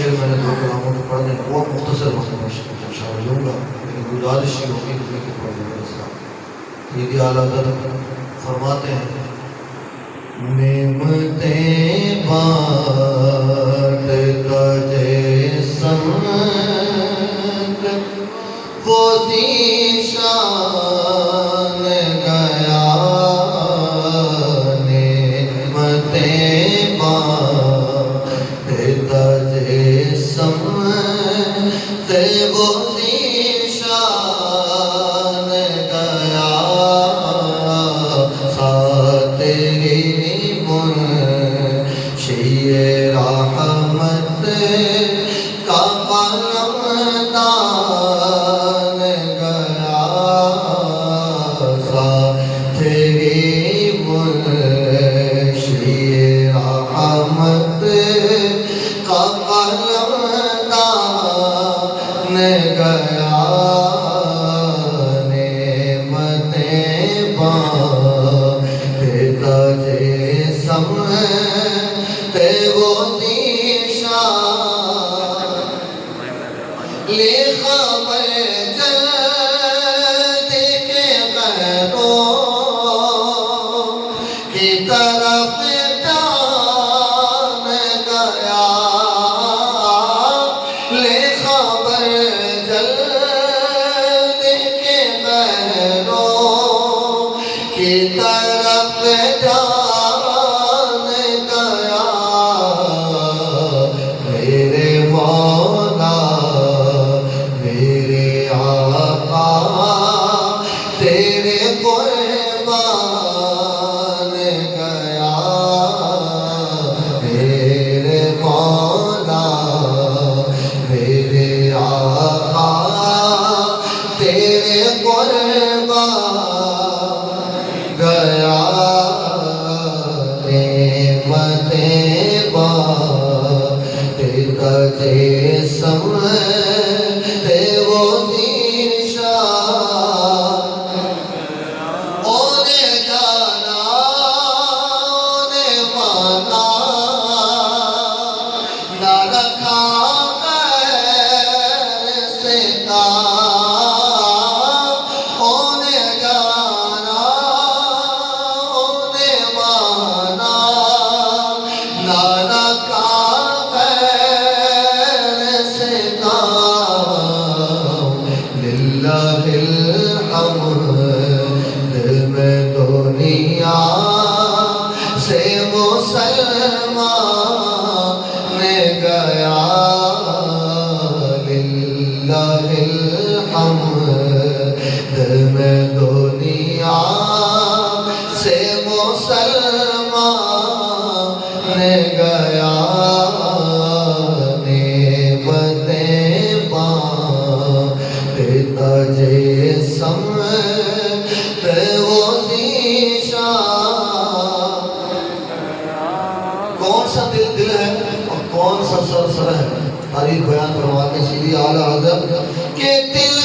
شعر میں نے دو کلاموں کو پڑھنے بہت مختصر وقت میں انشاءاللہ لوں گا، لیکن گزارش یہ ہوگی کہ دیکھیں پڑھ لیں گے اسلام۔ سیدی اعلیٰ حضرت فرماتے ہیں نعمتیں بانٹتا جیسم وہ ذیشان گیا، نعمتیں بانٹتا جیسم وہ ذیشان گیا، ساتری منشی رحمت کا قلم دان گیا، ساتری منشی رحمت کا قلم دان گیا، نعمتیں بانٹتا جیسم وہ ذیشان لے خبر جلد کے غیروں کی طرف جان گیا، لے خبر جلد کے غیروں کی طرف جان گیا، میرے مولا میرے آقا تیرے قربان گیا، میرے مولا میرے آقا تیرے قربان گیا، نعمتیں بانٹتا جیسم وہ ذیشان، اونے جانا اونے مانا نہ رکھا غیر سے کام، اونے جانا اونے مانا نہ رکھا غیر سے کام، للہ الحمد میں دنیا سے مسلمان گیا، للہ الحمد میں دنیا سے مسلمان گیا، نعمتیں بانٹتا جیسم وہ ذیشان، کون سا دل ہے اور کون سا سر ہے، تاریخ بیان فرماتے سیدی اعلیٰ حضرت کہ دل